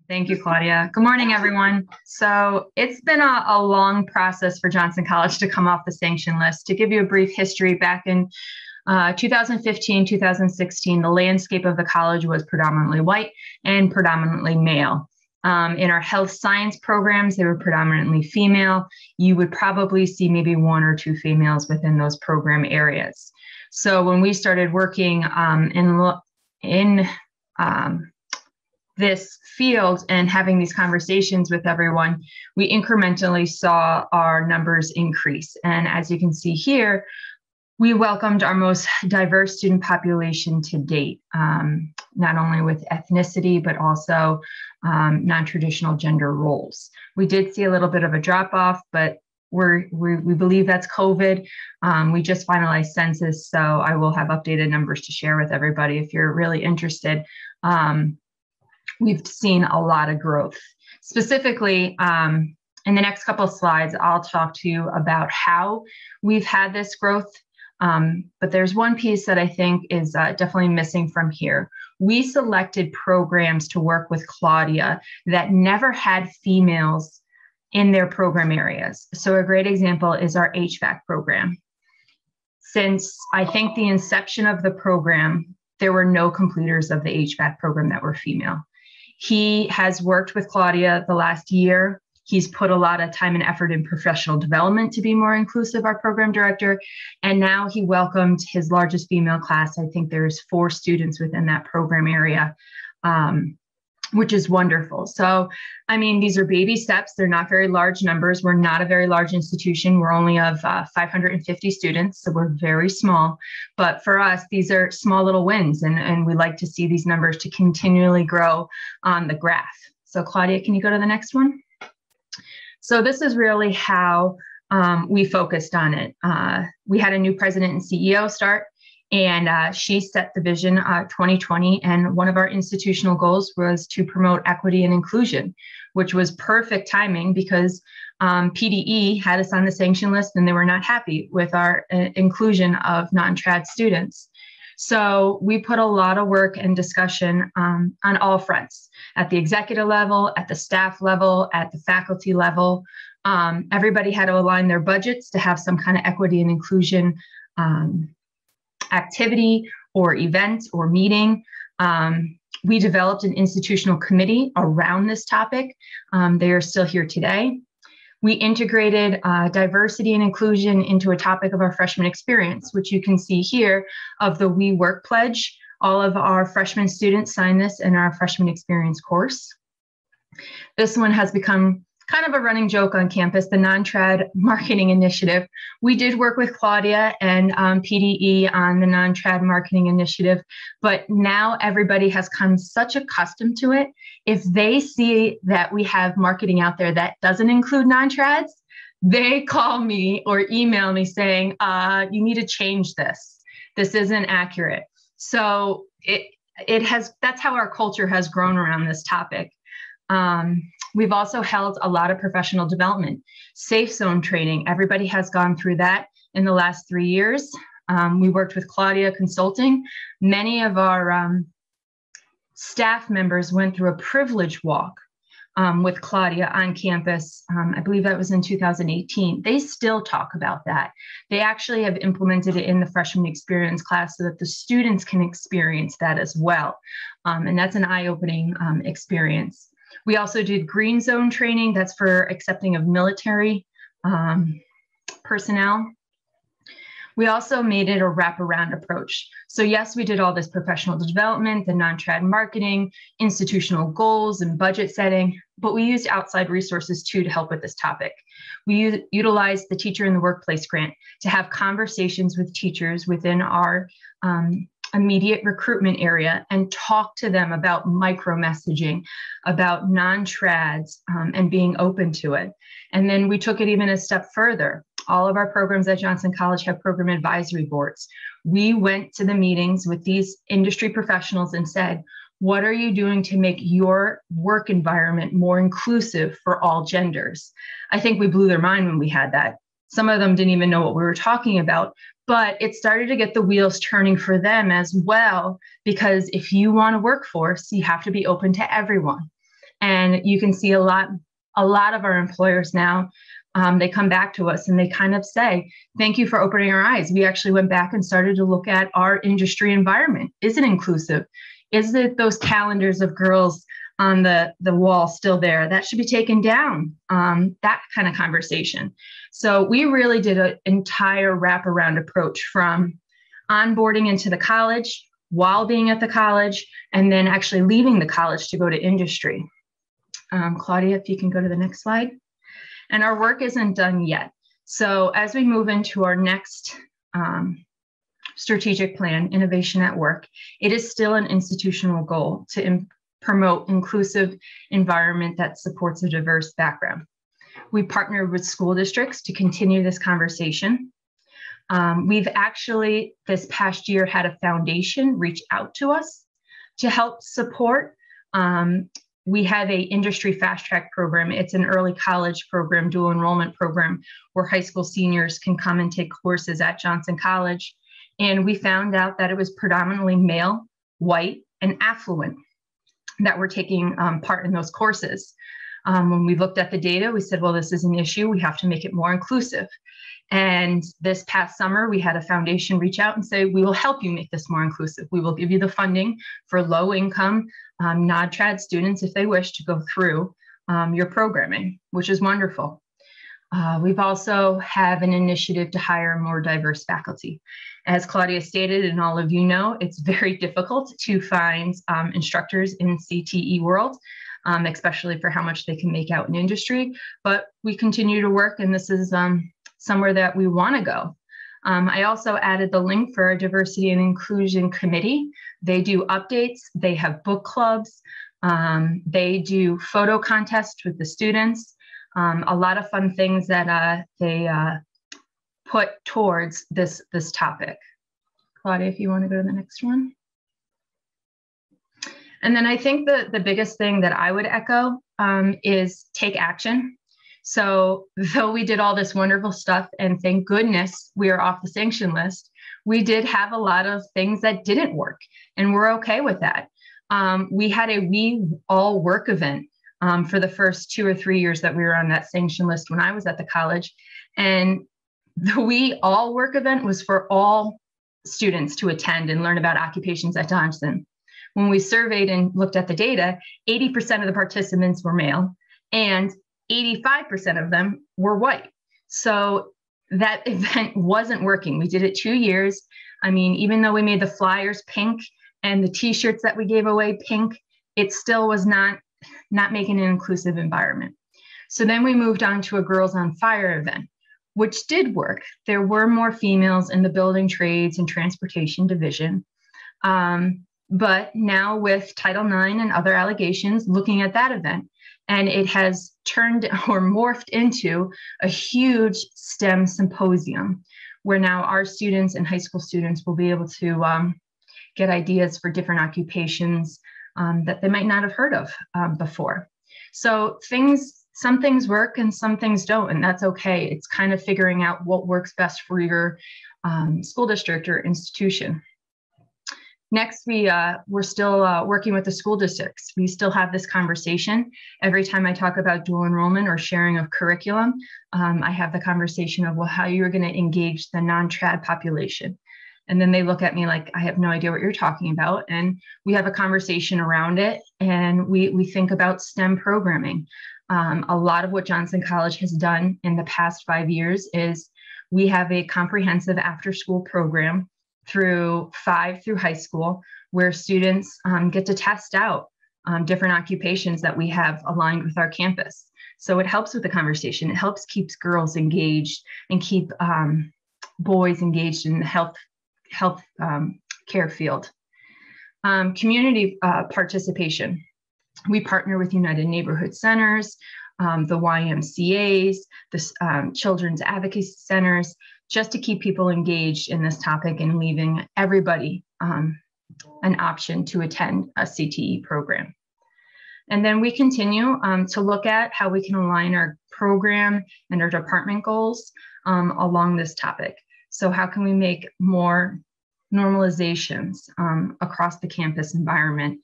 Thank you, Claudia. Good morning, everyone. So it's been a long process for Johnson College to come off the sanction list. To give you a brief history, back in 2015, 2016, the landscape of the college was predominantly white and predominantly male. In our health science programs, they were predominantly female. You would probably see maybe one or two females within those program areas. So when we started working in this field and having these conversations with everyone, we incrementally saw our numbers increase. And as you can see here, we welcomed our most diverse student population to date, not only with ethnicity, but also non-traditional gender roles. We did see a little bit of a drop off, but we believe that's COVID. We just finalized census, so I will have updated numbers to share with everybody if you're really interested. We've seen a lot of growth. Specifically, in the next couple of slides, I'll talk to you about how we've had this growth. But there's one piece that I think is definitely missing from here. We selected programs to work with Claudia that never had females in their program areas. So a great example is our HVAC program. Since I think the inception of the program, there were no completers of the HVAC program that were female. He has worked with Claudia the last year. He's put a lot of time and effort in professional development to be more inclusive, our program director. And now he welcomed his largest female class. I think there's 4 students within that program area, which is wonderful. So, I mean, these are baby steps. They're not very large numbers. We're not a very large institution. We're only of 550 students, so we're very small. But for us, these are small little wins, and we like to see these numbers to continually grow on the graph. So Claudia, can you go to the next one? So this is really how we focused on it. We had a new president and CEO start, and she set the vision 2020. And one of our institutional goals was to promote equity and inclusion, which was perfect timing because PDE had us on the sanction list and they were not happy with our inclusion of non-trad students. So we put a lot of work and discussion on all fronts, at the executive level, at the staff level, at the faculty level. Everybody had to align their budgets to have some kind of equity and inclusion activity or event or meeting. We developed an institutional committee around this topic. They are still here today. We integrated diversity and inclusion into a topic of our freshman experience, which you can see here of the We Work Pledge. All of our freshman students signed this in our freshman experience course. This one has become kind of a running joke on campus, the non-trad marketing initiative. We did work with Claudia and PDE on the non-trad marketing initiative, but now everybody has come such accustomed to it. If they see that we have marketing out there that doesn't include non-trads, they call me or email me saying, you need to change this. This isn't accurate. So that's how our culture has grown around this topic. We've also held a lot of professional development, safe zone training. Everybody has gone through that in the last 3 years. We worked with Claudia Consulting. Many of our staff members went through a privilege walk with Claudia on campus. I believe that was in 2018. They still talk about that. They actually have implemented it in the freshman experience class so that the students can experience that as well. And that's an eye-opening experience. We also did green zone training. That's for accepting of military personnel. We also made it a wraparound approach. So yes, we did all this professional development, the non-trad marketing, institutional goals and budget setting, but we used outside resources too to help with this topic. We utilized the Teacher in the Workplace grant to have conversations with teachers within our immediate recruitment area and talk to them about micro-messaging, about non-trads, and being open to it. And then we took it even a step further. All of our programs at Johnson College have program advisory boards. We went to the meetings with these industry professionals and said, what are you doing to make your work environment more inclusive for all genders? I think we blew their mind when we had that. Some of them didn't even know what we were talking about, but it started to get the wheels turning for them as well, because if you want a workforce, you have to be open to everyone. And you can see a lot of our employers now, they come back to us and they kind of say, thank you for opening our eyes. We actually went back and started to look at our industry environment. Is it inclusive? Is it those calendars of girls on the wall still there? That should be taken down, that kind of conversation. So we really did an entire wraparound approach from onboarding into the college, while being at the college, and then actually leaving the college to go to industry. Claudia, if you can go to the next slide. And our work isn't done yet. So as we move into our next strategic plan, Innovation at Work, it is still an institutional goal to promote inclusive environment that supports a diverse background. We partnered with school districts to continue this conversation. We've actually, this past year, had a foundation reach out to us to help support. We have a industry fast track program. It's an early college program, dual enrollment program, where high school seniors can come and take courses at Johnson College. And we found out that it was predominantly male, white, and affluent that were taking part in those courses. When we looked at the data, we said, well, this is an issue. We have to make it more inclusive. And this past summer, we had a foundation reach out and say, we will help you make this more inclusive. We will give you the funding for low income non-trad students if they wish to go through your programming, which is wonderful. We've also have an initiative to hire more diverse faculty. As Claudia stated, and all of you know, it's very difficult to find instructors in CTE world, especially for how much they can make out in industry, but we continue to work, and this is somewhere that we want to go. I also added the link for a diversity and inclusion committee. They do updates, they have book clubs, they do photo contests with the students, a lot of fun things that they put towards this topic. Claudia, if you want to go to the next one. And then I think the biggest thing that I would echo is take action. So though we did all this wonderful stuff, and thank goodness we are off the sanction list, we did have a lot of things that didn't work, and we're okay with that. We had a We All Work event for the first 2 or 3 years that we were on that sanction list when I was at the college. And the We All Work event was for all students to attend and learn about occupations at Johnson. When we surveyed and looked at the data, 80% of the participants were male, and 85% of them were white. So that event wasn't working. We did it 2 years. I mean, even though we made the flyers pink and the t-shirts that we gave away pink, it still was not making an inclusive environment. So then we moved on to a Girls on Fire event, which did work. There were more females in the building trades and transportation division. But now with Title IX and other allegations, looking at that event, and it has turned or morphed into a huge STEM symposium where now our students and high school students will be able to get ideas for different occupations that they might not have heard of before. So some things work and some things don't, and that's okay. It's kind of figuring out what works best for your school district or institution. Next, we're still working with the school districts. We still have this conversation. Every time I talk about dual enrollment or sharing of curriculum, I have the conversation of, well, how you're going to engage the non-trad population. And then they look at me like, I have no idea what you're talking about. And we have a conversation around it, and we think about STEM programming. A lot of what Johnson College has done in the past 5 years is we have a comprehensive after-school program through high school, where students get to test out different occupations that we have aligned with our campus. So it helps with the conversation. It helps keep girls engaged and keep boys engaged in the health care field. Community participation. We partner with United Neighborhood Centers, the YMCAs, the Children's Advocacy Centers, just to keep people engaged in this topic and leaving everybody an option to attend a CTE program. And then we continue to look at how we can align our program and our department goals along this topic. So how can we make more normalizations across the campus environment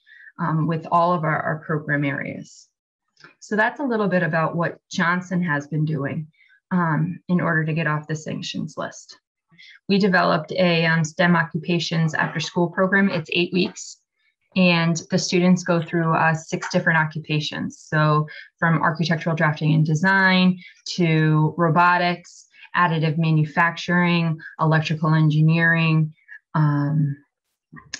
with all of our program areas? So that's a little bit about what Johnson has been doing in order to get off the sanctions list. We developed a STEM occupations after school program. It's 8 weeks. And the students go through 6 different occupations. So from architectural drafting and design to robotics, additive manufacturing, electrical engineering,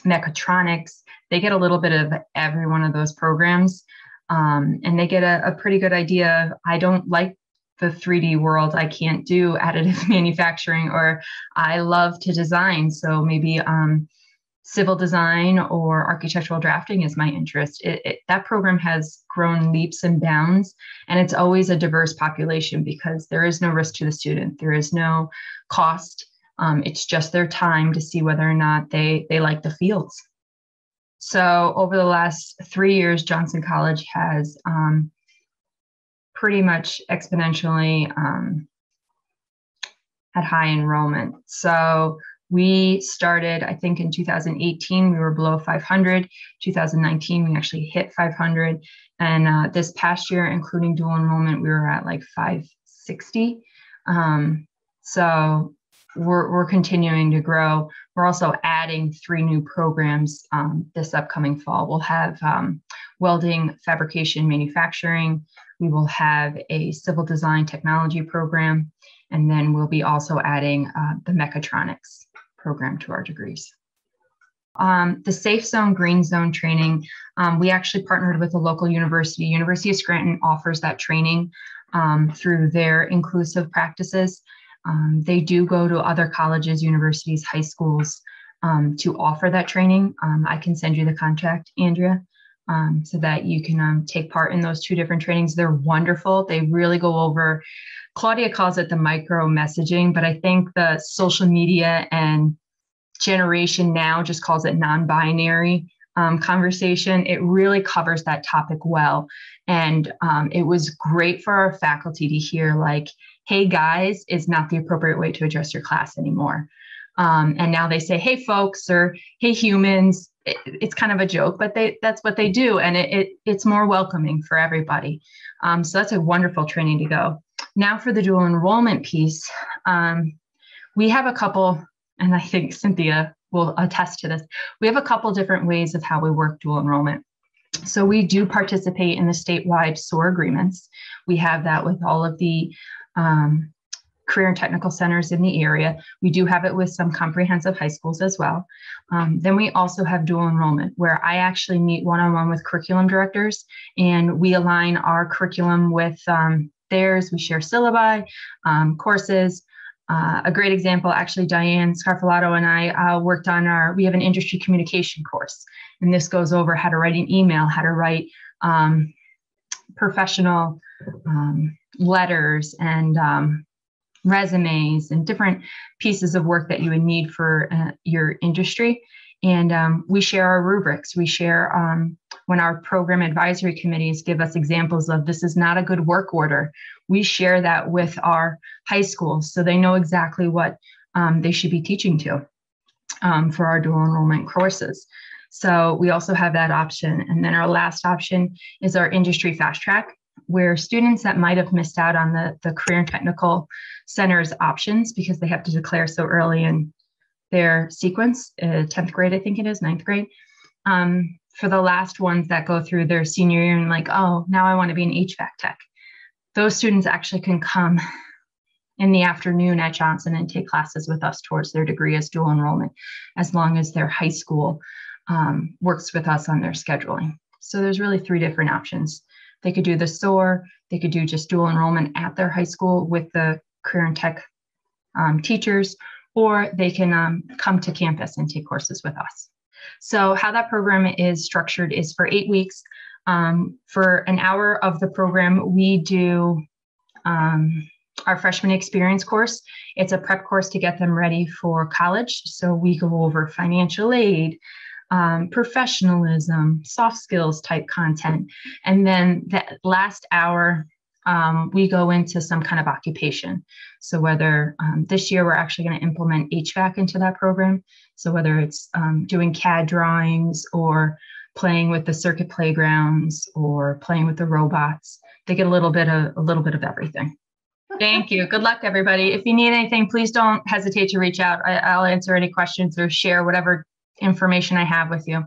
mechatronics. They get a little bit of every one of those programs. And they get a pretty good idea. I don't like the 3D world. I can't do additive manufacturing, or I love to design. So maybe civil design or architectural drafting is my interest. That program has grown leaps and bounds, and it's always a diverse population because there is no risk to the student. There is no cost. It's just their time to see whether or not they like the fields. So over the last 3 years, Johnson College has pretty much exponentially had high enrollment. So we started, I think in 2018, we were below 500. 2019, we actually hit 500. And this past year, including dual enrollment, we were at like 560. So we're continuing to grow. We're also adding 3 new programs this upcoming fall. We'll have welding, fabrication, manufacturing. We will have a civil design technology program. And then we'll be also adding the mechatronics program to our degrees. The Safe Zone, Green Zone training, we actually partnered with a local university. University of Scranton offers that training through their inclusive practices. They do go to other colleges, universities, high schools to offer that training. I can send you the contract, Andrea, so that you can take part in those 2 different trainings. They're wonderful. They really go over, Claudia calls it the micro messaging, but I think the social media and generation now just calls it non-binary conversation. It really covers that topic well. And it was great for our faculty to hear, like, hey guys is not the appropriate way to address your class anymore. And now they say, hey folks, or hey humans. It's kind of a joke, but that's what they do. And it's more welcoming for everybody. So that's a wonderful training to go. Now for the dual enrollment piece, we have a couple, and I think Cynthia will attest to this. We have a couple different ways of how we work dual enrollment. So we do participate in the statewide SOAR agreements. We have that with all of the career and technical centers in the area. We do have it with some comprehensive high schools as well. Then we also have dual enrollment, where I actually meet one-on-one with curriculum directors, and we align our curriculum with theirs. We share syllabi, courses. A great example, actually, Diane Scarfalato and I worked on we have an industry communication course, and this goes over how to write an email, how to write professional letters and resumes and different pieces of work that you would need for your industry. And we share our rubrics. We share when our program advisory committees give us examples of this is not a good work order. We share that with our high schools so they know exactly what they should be teaching to for our dual enrollment courses. So we also have that option. And then our last option is our industry fast track, where students that might have missed out on the career and technical center's options because they have to declare so early in their sequence, 10th grade, I think it is, 9th grade. For the last ones that go through their senior year and like, oh, now I want to be an HVAC tech. Those students actually can come in the afternoon at Johnson and take classes with us towards their degree as dual enrollment, as long as their high school works with us on their scheduling. So there's really 3 different options. They could do the SOAR, they could do just dual enrollment at their high school with the career and tech teachers, or they can come to campus and take courses with us. So how that program is structured is for 8 weeks. For an hour of the program, we do our freshman experience course. It's a prep course to get them ready for college. So we go over financial aid, professionalism, soft skills type content. And then that last hour, we go into some kind of occupation. So whether this year we're actually going to implement HVAC into that program. So whether it's doing CAD drawings or playing with the circuit playgrounds or playing with the robots, they get a little bit of everything. Thank you. Good luck, everybody. If you need anything, please don't hesitate to reach out. I'll answer any questions or share whatever information I have with you.